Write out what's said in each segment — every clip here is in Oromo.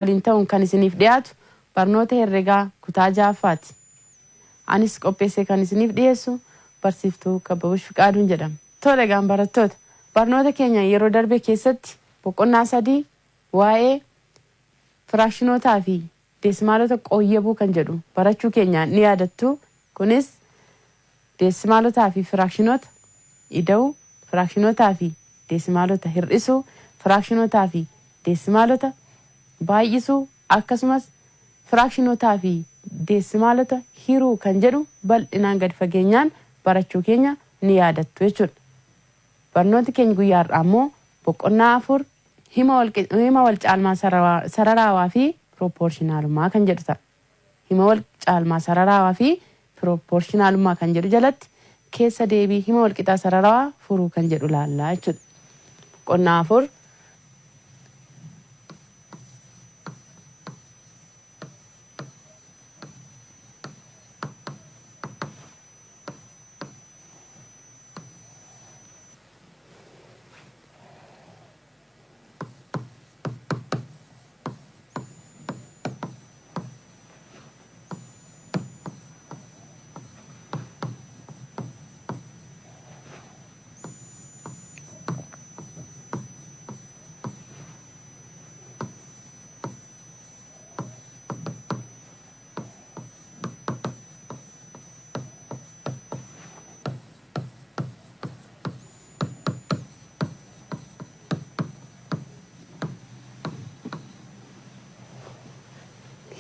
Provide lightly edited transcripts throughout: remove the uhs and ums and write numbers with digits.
waliin ta'uun kan isiniif dhiyaatu barnoota herregaa kutaa 6ffaati. Anis qopheessee kan isiniif dhiyeessu barsiiftuu Kabbabush Fiqaaduun jedhama. Tole egaan barattoota barnoota keenya yeroo darbe keessatti boqonnaa 3 waa'ee firaakshinotaa fi deesimaalota qooyyabuu kan jedhu barachuu keenya ni yaadattu. Kunis deesimaalota fi firaakshinoota ida'uu, firaakshinotaa fi deesimaalota hir'isuu, firaakshinotaa fi deesimaalota baay'isuu akkasumas firaakshinotaa fi deesimaalota hiruu kan jedhu bal'inaan gad fageenyaan barachuu keenya ni yaadattu jechuudha. Barnooti keenya guyyaa har'aa immoo boqonnaa 4 hima wal caalmaa sararaawaa fi pirooporshinaalummaa kan jedhu ta'a. Hima wal caalmaa sararaawaa fi pirooporshinaalummaa kan jedhu jalatti keessa deebii hima wal qixaa sararaawaa furuu kan jedhu ilaallaa jechuudha. Boqonnaa 4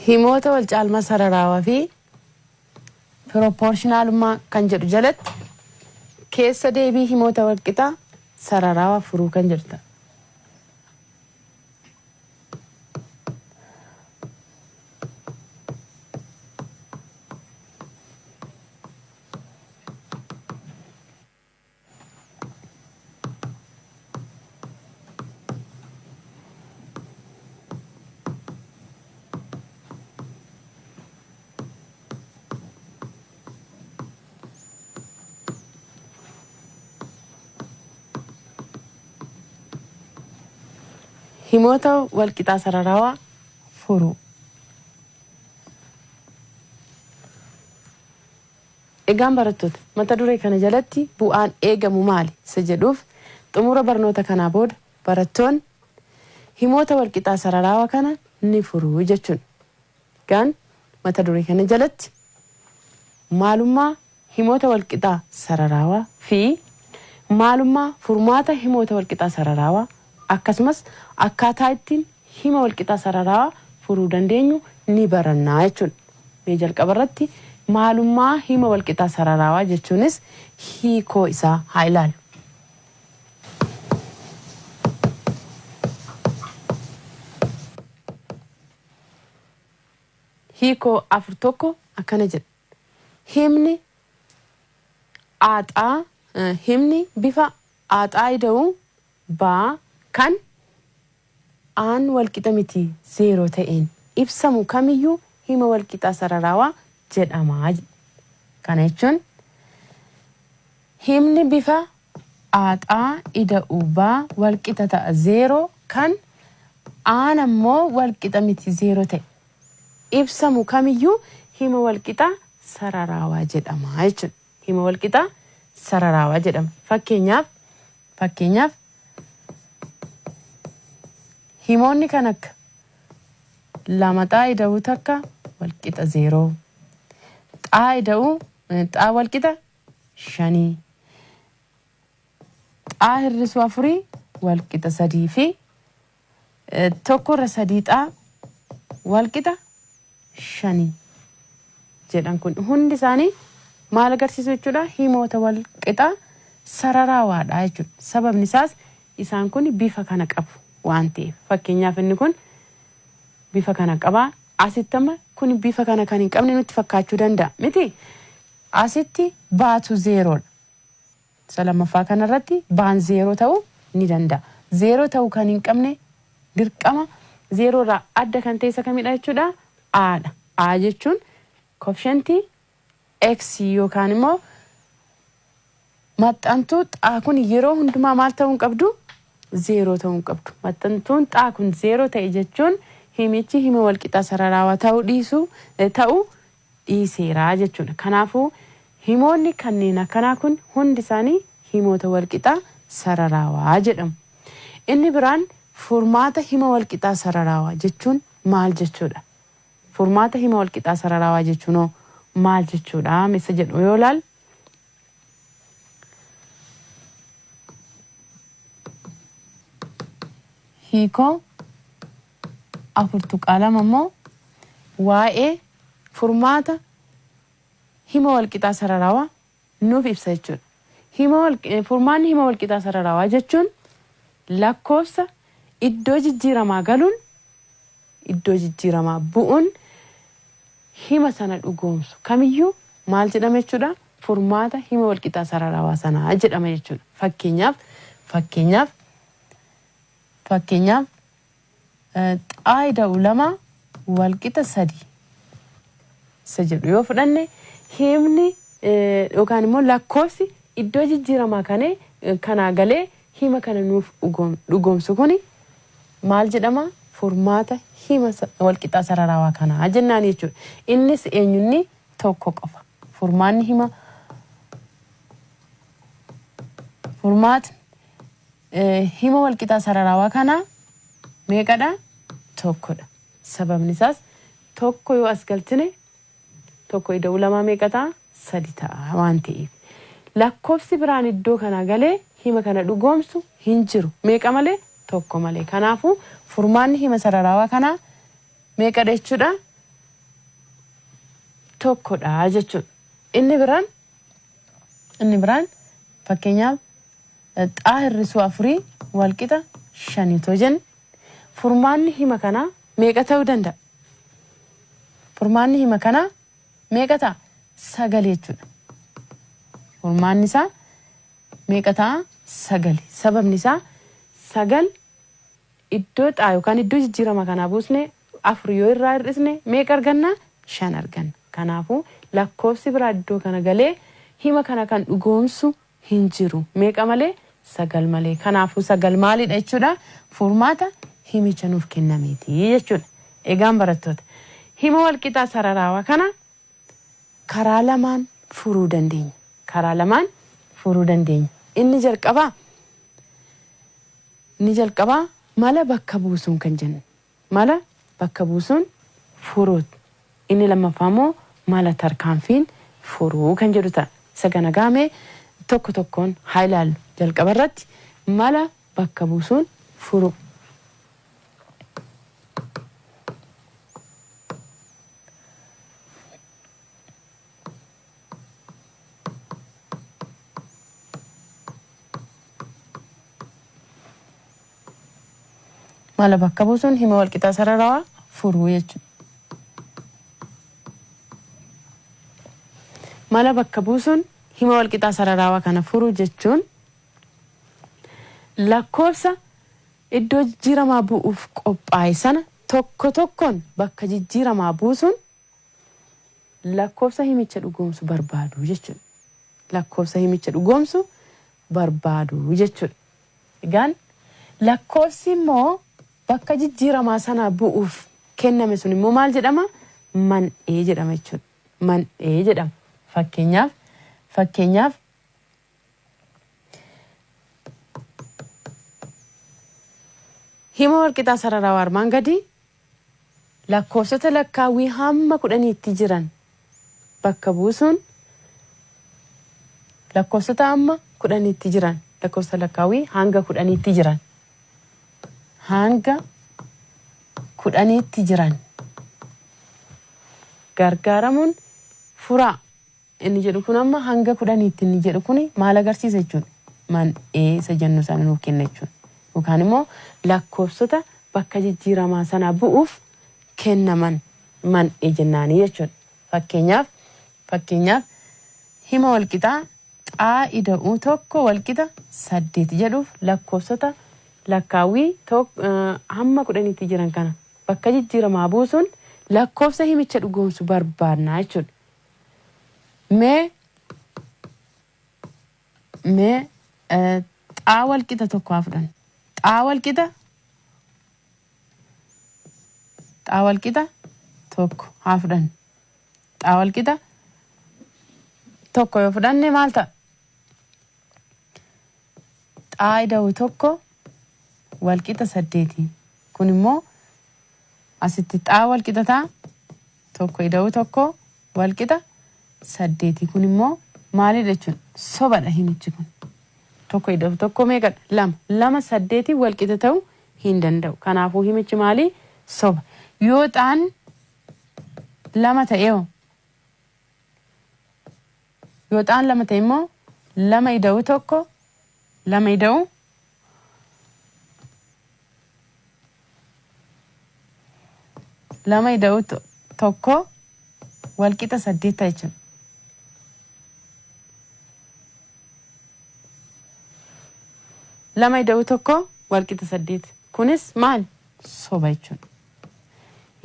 himoota wal caalmaa sararaawaa fi pirooporshinaalummaa kan jedhu jalatti keessa deebii himoota wal qixaa sararaawaa furuu kan jedhu ta'a. himoota wal qixaa sararaawaa furuu. Egaan barattoota mata duree kana jalatti bu'aan eegamu maali isa jedhuuf xumura barnoota kanaa booda barattoonni himoota wal qixaa sararaawaa kana ni furuu jechuudha. Egaan mata duree kana jalatti maalummaa himoota wal qixaa sararaawaa fi maalummaa furmaata himoota wal qixaa sararaawaa akkasumas akkaataa ittiin hima wal qixaa sararaawaa furuu dandeenyu ni barannaa jechuudha. Mee jalqaba irratti maalummaa hima wal qixaa sararaawaa jechuunis hiikoo isaa haa ilaallu. Hiikoo 4 akkana jedha. Himni bifa aaxaa ida'uu baa kan aan wal qixa miti 0 ta'een ibsamu kamiyyuu hima wal qixaa sararaawaa jedhama. Kana jechuun himni bifa aaxaa ida'uu baa wal qixa ta'a 0 kan aan ammoo wal qixa miti 0 ta'e ibsamu kamiyyuu hima wal qixaa sararaawaa jedhama jechuudha. Hima wal qixaa sararaawaa jedhama. Fakkeenyaaf himoonni kan akka 2 xaa ida'uu takka wal qixa 0, xaa wal qixa 5, xaa hir'isuu 4 wal qixa 3 fi 1/3 xaa wal qixa 5 jedhan kun hundi isaanii maal agarsiisu jechuudha? Himoota wal qixaa sararaawaadha jechuudha. Sababni isaas isaan kun bifa kana qabu waan ta'eef. Fakkeenyaaf inni kun bifa kana qaba. Asittama kun bifa kana kan hin qabne nutti fakkaachuu danda'a miti? Asitti baatu 0dha. Lammaffaa kanarratti baan 0 ta'uu ni danda'a. 0 ta'uu kan hin qabne dirqama 0 irraa adda kan ta'e isa kamidha jechuudha? Aadha. A jechuun koofshantii x yookaan immoo maxxantuu xaa kun yeroo hundumaa maal ta'uu qabdu? 0 ta'uu qabdu. Maxxantuun xaa kun 0 ta'e jechuun himichi hima walqixa sararaawaa ta'uu dhiiseera jechuudha. Kanaafuu himoonni kanneen akkanaa kun hundi isaanii himoota walqixa sararaawaa jedhamu. Inni biraan furmaata hima walqixaa sararaawaa jechuun maal jechuudha? Furmaata hima walqixaa sararaawaa jechuun maal jechuudha? Isa jedhu yoo ilaalle hiikoo afurtu qalama immoo waa'ee furmaata hima walqixaa sararaawaa nuuf ibsa jechuudha. Furmaanni hima walqixaa sararaawaa jechuun lakkoofsa iddoo jijjiiramaa galuun iddoo jijjiiramaa bu'uun hima sana dhugoomsu kamiyyuu maal jedhama jechuudha? Furmaata hima walqixaa sararaawaa sanaa jedhama jechuudha. Fakkeenyaaf xaayida'u lama walqixa sadii isa jedhu yoo fudhanne himni yookaan immoo lakkoofsi iddoo jijjiiramaa kanaa galee hima kana nuuf dhugoomsu kuni maal jedhama? Furmaata hima walqixaa sararaawaa kanaa jennaan jechuudha. Innis eenyunni tokko qofa. Furmaata hima walqixaa sararaawaa kanaa meeqadha? Tokkodha. Sababni isaas tokko yoo as galchine tokko ida'u lama meeqa ta'a? Sadi ta'a waan ta'eef. Lakkoofsi biraan iddoo kana galee hima kana dhugoomsu hin jiru. Meeqa malee? Tokko malee. Kanaafuu furmaanni hima sararaawaa kanaa meeqadha jechuudha? Tokkodha jechuudha. Inni biraan fakkeenyaaf xaa hir'isuu afurii walqixa shanitoo jenna. Furmaanni hima kanaa meeqa ta'uu danda'a? Furmaanni hima kanaa meeqa ta'a? Sagal jechuudha. Furmaanni isaa meeqa ta'a? Sagal. Sababni isaa sagal iddoo xaa yookaan iddoo jijjiirama kanaa buusne afur yoo irraa hir'isne meeqa arganna? 5 arganna. Kanaafuu lakkoofsi biraa iddoo kana galee hima kana kan dhugoomsu hin jiru. Meeqa malee? Sagal malee. Kanaafuu sagal maalidha jechuudha? Furmaata himicha nuuf kennameeti jechuudha. Egaan barattoota hima walqixaa sararaawaa kana karaa lamaan furuu dandeenya. Inni jalqabaa mala bakka buusuun kan jennu. Mala bakka buusuun furuut. Inni lammaffaa immoo mala tarkaanfiin furuu kan jedhu ta'a. Isa kana gaamee tokko tokkoon haa ilaallu. Jalqaba irratti mala bakka buusuun furuu. Mala bakka buusuun hima walqixaa sararaawaa furuu jechuudha. Mala bakka buusuun hima walqixaa sararaawaa kana furuu jechuun lakkoofsa iddoo jijjiiramaa bu'uuf qophaa'e sana tokko tokkoon bakka jijjiiramaa buusuun lakkoofsa himicha dhugoomsu barbaadu jechuudha. Lakkoofsa himicha dhugoomsu barbaadu jechuudha. Egaan lakkoofsi immoo bakka jijjiiramaa sana bu'uuf kenname sun immoo maal jedhama? Man'ee jedhama jechuudha. Man'ee jedhama. Fakkeenyaaf hima walqixaa sararaawaa armaan gadii lakkoofsota lakkaawwii hamma 10tti jiran bakka buusuun lakkoofsota hamma 10tti jiran lakkoofsa lakkaawwii hanga 10tti jiran gargaaramuun furaa. Inni jedhu kun amma hanga 10tti inni jedhu kun maal agarsiisa jechuudha? Man'ee isa jennu sana nuuf kenna jechuudha. Yookaan immoo lakkoofsota bakka jijjiiramaa sana bu'uuf kennaman man'ee jennaanii jechuudha. Fakkeenyaaf hima walqixaa xaa'ida'uu tokko walqixa 8 jedhuuf lakkoofsota lakkaawwii hamma 10tti jiran kana bakka jijjiiramaa buusuun lakkoofsa himicha dhugoomsu barbaadna jechuudha. Mee xaa walqixa tokko haa fudhannu. Xaa walqixa xaa walqixa tokko haa fudhannu. Xaa walqixa tokko yoo fudhanne maal ta'a? Xaa ida'u tokko walqixa 8. Kun immoo asitti xaa walqixa ta'a. Tokko ida'u tokko walqixa 8. Kun immoo maalidha jechuun? Sobadha himichi kun. Tokko ida'u tokko meeqadha? 2. 2 8 walqixa ta'uu hin danda'u. Kanaafuu himichi maali? Soba. Yoo xaan 2 ta'e yoo xaan 2 ta'e immoo 2 ida'u tokko 2 ida'u lama ida'u tokko walqixa 8 ta'a jechuudha. Lama ida'u tokko walqixa 8. Kunis maal? Soba jechuudha.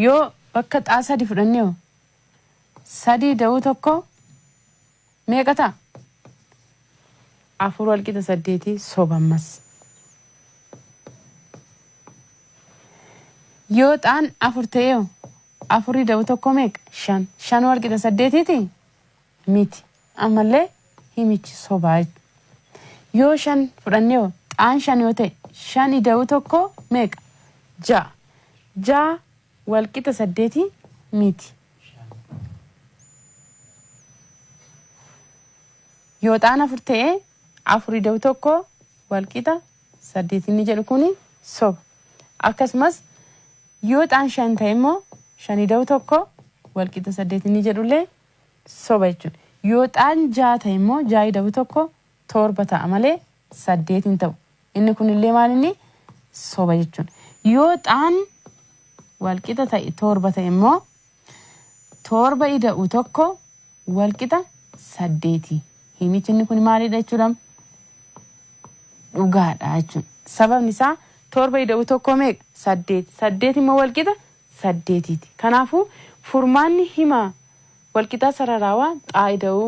Yoo bakka xaa 3 fudhannee 3 ida'u tokko meeqa ta'a? 4 walqixa 8 soba ammas. Yoo xaan 4 ta'e 4 ida'u tokko meeqa? 5. 5 walqixa 8ti miti. Ammallee himichi sobaa. Yoo 5 fudhannee xaan 5 yoo ta'e 5 ida'u tokko meeqa? 6. 6 walqixa 8 miti. Yoo xaan 4 ta'e 4 ida'u tokko walqixa 8 inni jedhu kuni soba. Akkasumas yoo xaan 5 ta'e immoo 5 ida'u tokko walqixa 8 inni jedhullee soba jechuudha. Yoo xaan 6 ta'e immoo 6 ida'u tokko 7 ta'a malee 8 hin ta'u. Inni kunillee maal inni? Soba jechuudha. Yoo xaan walqixa ta'e 7 ta'e immoo 7 ida'u tokko walqixa 8. Himichi inni kun maalidha jechuudha? Dhugaadha jechuudha. Sababni isaa 7 ida'u tokko meeqa? 8. 8 immoo walqixa 8ti. Kanaafuu furmaanni hima walqixa sararaawaa xaa ida'u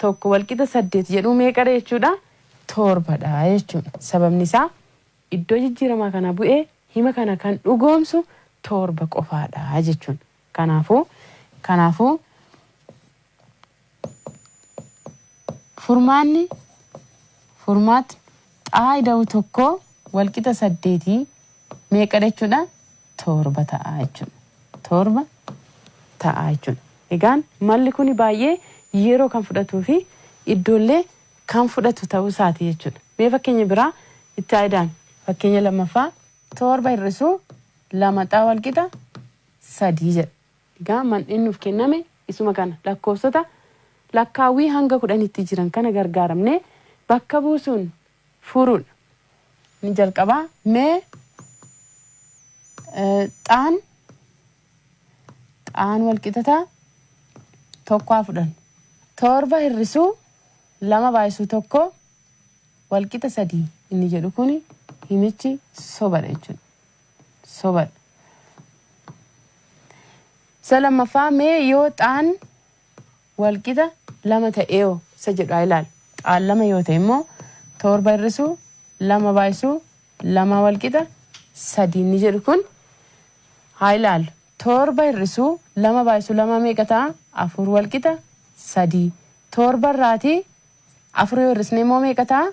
tokko walqixa 8 jedhu meeqadha jechuudha? 7dha jechuudha. Sababni isaa iddoo jijjiiramaa kana bu'ee hima kana kan dhugoomsu 7 qofaadha jechuudha. Kanaafuu furmaanni xaa ida'u tokko walqixa 8 meeqadha jechuudha? 7 ta'a jechuudha. 7 ta'a jechuudha. Egaan malli kun baay'ee yeroo kan fudhatuu fi iddoollee kan fudhatu ta'uu isaati jechuudha. Mee fakkeenya biraa itti aayidaan fakkeenya lammaffaa 7 hir'isuu 2 xaa walqixa 3 jedha. Egaa manni nuuf kenname isuma kana lakkoofsota lakkaawwii hanga 10tti jiran kana gargaaramne bakka buusuun furuudha. Ni jalqabaa mee xaan walqixa tokko haa fudhannu. 7 hir'isuu 2 baay'isuu tokko walqixa 3 inni jedhu kuni himichi sobadha jechuudha. Sobadha. Lammaffaa mee yoo xaan walqixa 2 ta'ee isa jedhu haa ilaalu. Xaan 2 yoo ta'e immoo 7 hir'isuu 2 baay'isuu 2 walqixa 3 inni jedhu kun haa ilaalu. 7 hir'isuu 2 baay'isuu 2 meeqa ta'a? 4 walqixa 3. 7 irraatii 4 yoo hir'isne immoo meeqa ta'a?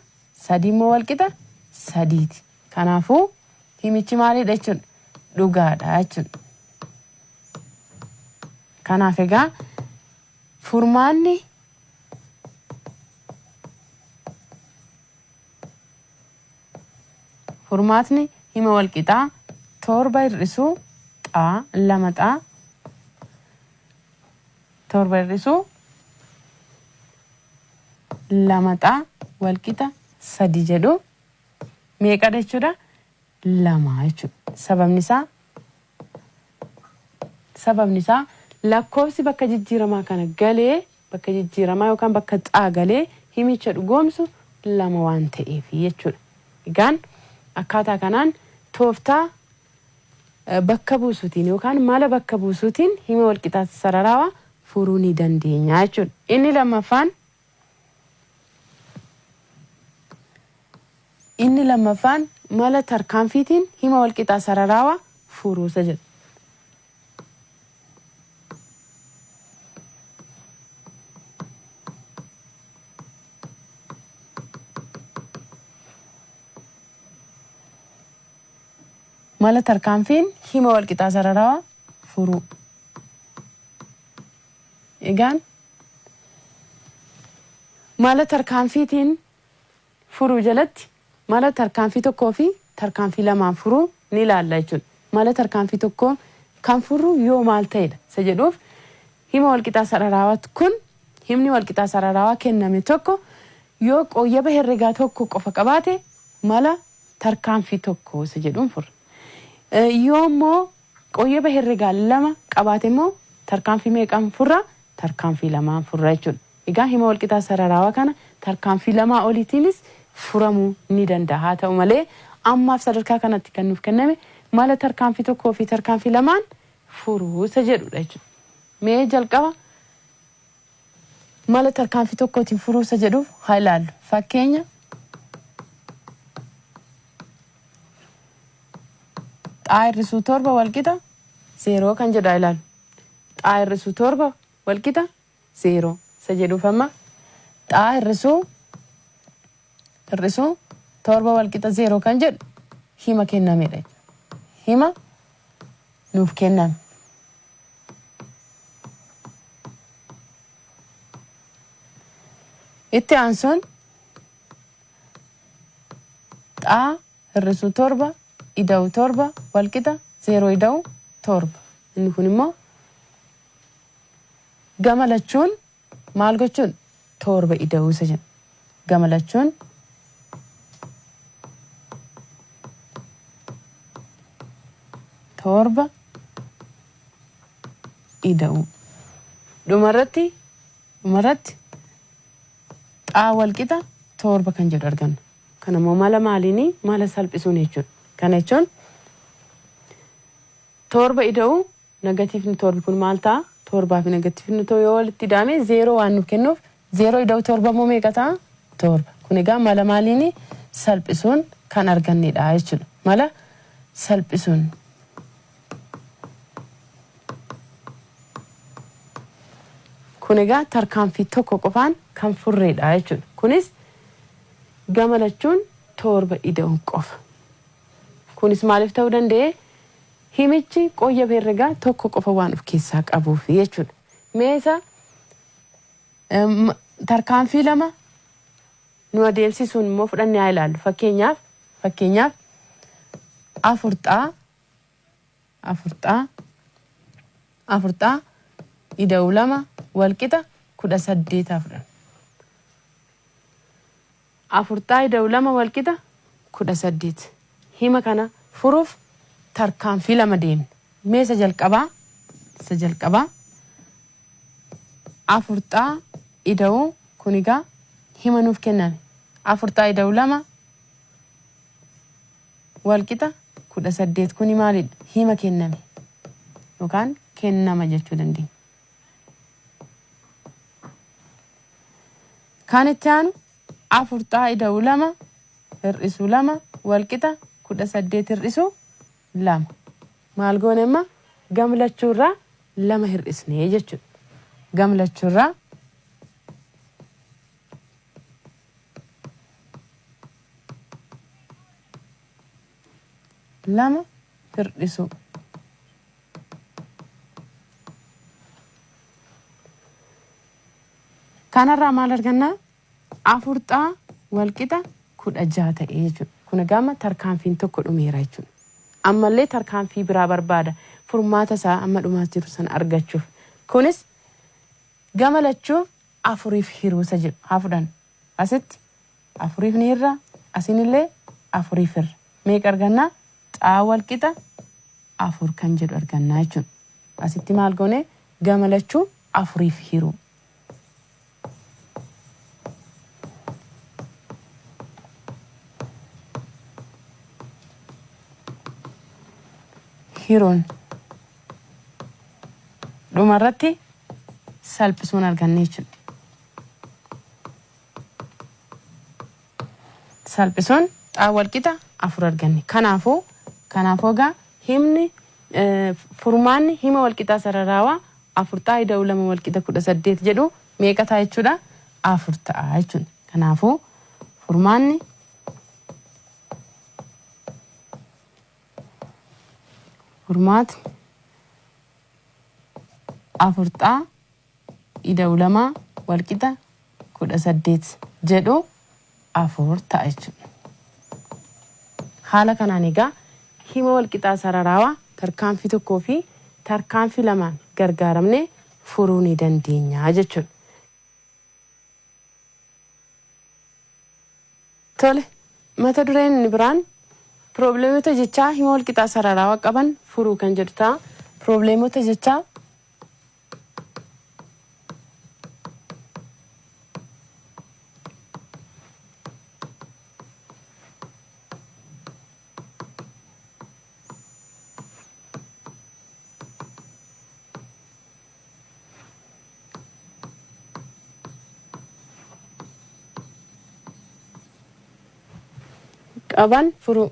3 immoo walqixa 3ti. Kanaafuu himichi maalidha jechuudha? Dhugaadha jechuudha. Kanaaf egaa furmaatni hima walqixaa 7 hir'isuu xaa 2 xaa 7 hir'isuu 2 xaa walqixa 3 jedhu meeqadha jechuudha? 2 jechuudha. Sababni isaa lakkoofsi bakka jijjiiramaa kana galee bakka jijjiiramaa yookaan bakka xaa galee himicha dhugoomsu 2 waan ta'eef jechuudha. Egaan akkaataa kanaan tooftaa bakka buusuutiin yookaan mala bakka buusuutiin hima walqixaa sararaawaa furuu ni dandeenya jechuudha. Inni lammaffaan mala tarkaanfiitiin hima walqixaa sararaawaa furuusa jedha. mala tarkaanfiin hima walqixaa sararawaa furuu. Egaan mala tarkaanfiitiin furuu jalatti mala tarkaanfii tokkoo fi tarkaanfii lamaan furuu ni ilaalla jechuudha. Mala tarkaanfii tokkoo kan furuu yoo maal ta'edha isa jedhuuf hima walqixaa sararawaatti kun himni walqixaa sararawaa kenname tokko yoo qoyyaba herregaa tokko qofa qabaate mala tarkaanfii tokko isa jedhuun furra. Yoo immoo qoyyaba herregaa lama qabaate immoo tarkaanfii meeqaan furra? Tarkaanfii lamaan furra jechuudha. Egaa hima walqixaa sararawaa kana tarkaanfii lamaa oliitiinis furamuu ni danda'a. Haa ta'u malee ammaaf sadarkaa kanatti kan nuuf kenname mala tarkaanfii tokkoo fi tarkaanfii lamaan furuu isa jedhudha jechuudha. Mee jalqaba mala tarkaanfii tokkootiin furuu isa jedhuuf haa ilaallu. Fakkeenya xaa hir'isuu torba walqixa 0 kan jedhaa ilaallu. Xaa hir'isuu torba walqixa 0 isa jedhuuf amma xaa hir'isuu torba walqixa 0 kan jedhu hima kennamedha. Hima nuuf kenname. Itti aansuun xaa hir'isuu torba ida'u torba walqixa 0 ida'u torba. Inni kun immoo gamalachuun maal gochuun torba ida'uu isa jedhu. Gamalachuun torba ida'uu. Dhumarratti xaa walqixa torba kan jedhu arganna. Kana immoo mala maaliini? Mala salphisuun jechuudha. Kana jechuun torba ida'uu negatiivni torbi kun maal ta'a? Torbaa fi negatiivni yoo walitti ida'ame 0 waan nuuf kennuuf 0 ida'u torba moo meeqa ta'a? Torba. Kun egaa mala maaliini? Salphisuun kan argannedha jechuudha. Mala salphisuun. Kun egaa tarkaanfii tokko qofaan kan furreedha jechuudha. Kunis gamalachuun torba ida'uu qofa. Kunis maaliif ta'uu danda'e? Himichi qoyyaba herregaa tokko qofa waan of keessaa qabuuf jechuudha. Meesa tarkaanfii lama nu adeemsisuun immoo fudhannee haa ilaallu. Fakkeenyaaf afur xaa ida'uu lama walqixa 18 fudhanna. Afur xaa ida'uu lama walqixa 18. Hima kana furuuf tarkaanfii lama deemna. Meesa jalqabaa afur xaa ida'uu kun egaa hima nuuf kenname. Afur xaa ida'uu lama walqixa 18 kuni maalidha? Hima kenname yookaan kennama jechuu dandeenya. Kan itti aanu afur xaa ida'uu lama hir'isuu lama walqixa 18 hir'isuu lama. Maal goone amma gamlachuurraa lama hir'isnee jechuudha. Gamlachuurraa lama hir'isuu. Kanarraa maal argannaa? Afur xaa walqixa 16 ta'ee jechuudha. Kun egaa tarkaanfiin tokko dhumeera jechuudha. Ammallee tarkaanfii biraa barbaada furmaata isaa amma dhumaa jiru sana argachuuf. Kunis gamalachuu afuriif hiruusa jedhu haa fudhannu. Asitti afuriif ni irra, asinillee afuriif irra. Meeqa argannaa? Xaa walqixa 4 kan jedhu argannaa jechuudha. Asitti maal goone? Gamalachuu afuriif hiruu. Hiruun dhumarratti salphisuun arganne jechuudha. Salphisuun xaa walqixa 4 arganne. Kanaafuu egaa himni furmaanni hima walqixaa sararawaa 4 xaa ida'uu lama walqixa 18 jedhu meeqa ta'a jechuudha? 4 ta'a jechuudha. Kanaafuu furmaanni Furmaata afurtaa ida'ulamaa walqixa 18 jedhu afur ta'a jechuudha. Haala kanaan egaa hima walqixaa sararaawaa tarkaanfii tokkoo fi tarkaanfii lamaan gargaaramne furuu ni dandeenya jechuudha. Tole, mata dureen inni biraan probleemota jechaa hima walqixaa sararaawaa qaban furuu kan jedhu ta'a. Probleemota jechaa qaban furuu.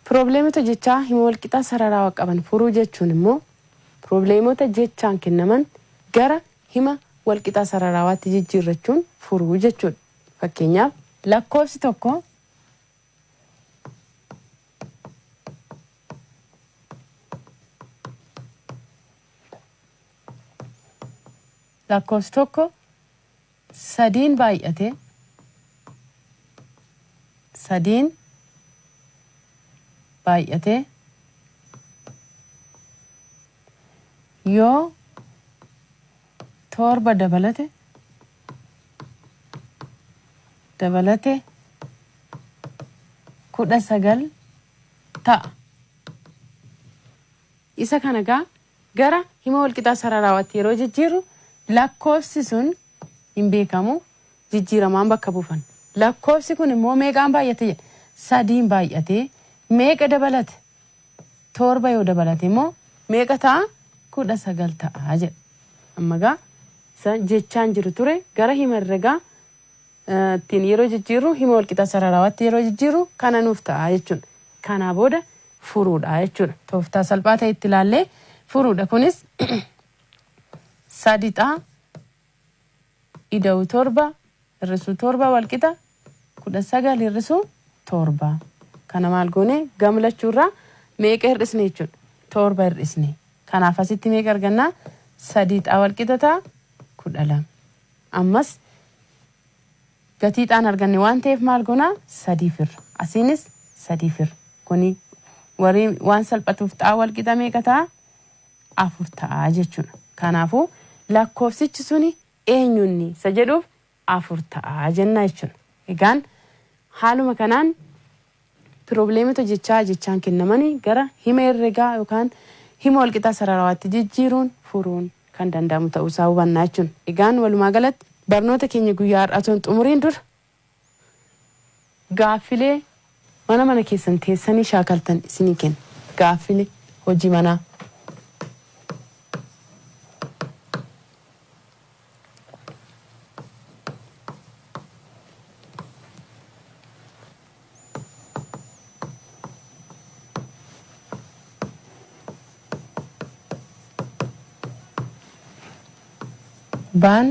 Probleemota jechaa hima walqixaa sararaawaa qaban furuu jechuun immoo probleemota jechaan kennaman gara hima walqixaa sararaawaatti jijjiirrachuun furuu jechuudha. Fakkeenyaaf lakkoofsi tokko sadiin baay'ate yoo torba dabalate 19 ta'a. Isa kana gara hima walqixaa sararaawaatti yeroo jijjiirru lakkoofsi sun hin beekamu, jijjiiramaan bakka buufan. Lakkoofsi kun immoo meeqaan baay'ate? 3 baay'ate. Meeqa dabalate? Torba yoo dabalate immoo meeqa ta'a? 19 ta'a jedha. Amma jechaan jiru ture gara hima herregaa ittiin yeroo jijjiirru hima walqixaa sararaawaatti yeroo jijjiirru kana nuuf ta'a jechuudha. Kanaa booda furuudha jechuudha. Tooftaa salphaa ta'e itti ilaallee furuudha. Kunis 3 ta'a. Ida'u 7 hir'isuu 7 walqixa 19 hir'isuu 7. Kana maal goone gamlachuurraa meeqa hir'isne jechuudha. 7 hir'isne. Kanaaf asitti meeqa argannaa? 3 ta'a walqixa ta'a 12. Ammas gatiidhaan arganne waan ta'eef maal goonaa? 3 firra. Asiinis 3 firra. Kuni warri waan salphatuuf ta'a walqixa meeqa ta'a? 4 ta'a jechuudha. Kanaafuu lakkoofsichi suni eenyunni isa jedhuuf 4 ta'a jenna jechuudha. Egaan haaluma kanaan probleemota jechaan kennamanii gara hima herregaa yookaan hima walqixaa sararaawaatti jijjiiruun furuun kan danda'amu ta'uusaa hubannaa jechuudha. Egaan walumaa galatti barnoota keenya guyyaa har'aatoon xumuriin dura gaaffilee mana keessan teessanii shaakaltan isinii kenna. Gaaffilee hojii manaa. Baan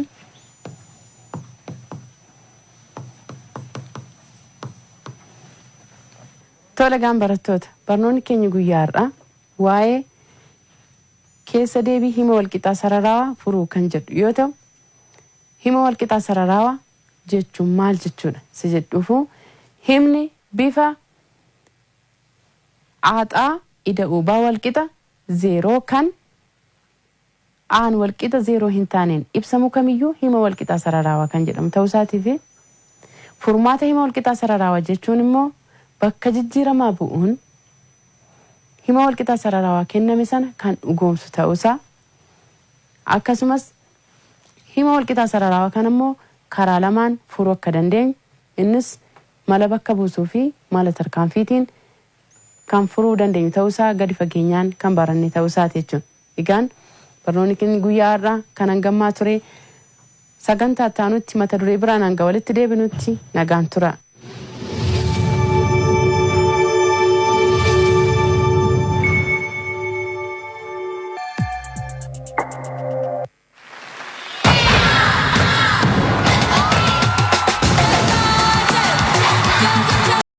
tola barattoota barnoonni keenya guyyaa har'aa waa'ee keessa deebii hima walqixaa sararaawaa furuu kan jedhu yoo ta'u, hima walqixaa sararaawaa jechuun maal jechuudha? Si jedhuufuu himni bifa aaxaa ida'uubaa walqixa 0 kan aan walqixa 0 hin taaneen ibsamu kamiyyuu hima walqixaa sararaawaa kan jedhamu ta'uu isaatii fi furmaata hima walqixaa sararaawaa jechuun immoo bakka jijjiiramaa bu'uun hima walqixaa sararaawaa kenname sana kan dhugoomsu ta'uusaa akkasumas hima walqixaa sararaawaa kan immoo karaa lamaan furuu akka dandeenyu innis mala bakka buusuu fi mala tarkaanfiitiin kan furuu dandeenyu ta'uusaa gadi fageenyaan kan baranne ta'uusaati jechuudha. Egaan barnoonni keenya guyyaa har'aa kan hangammaa ture. Sagantaa taanutti mata duree biraan hanga walitti deebinutti nagaan tura.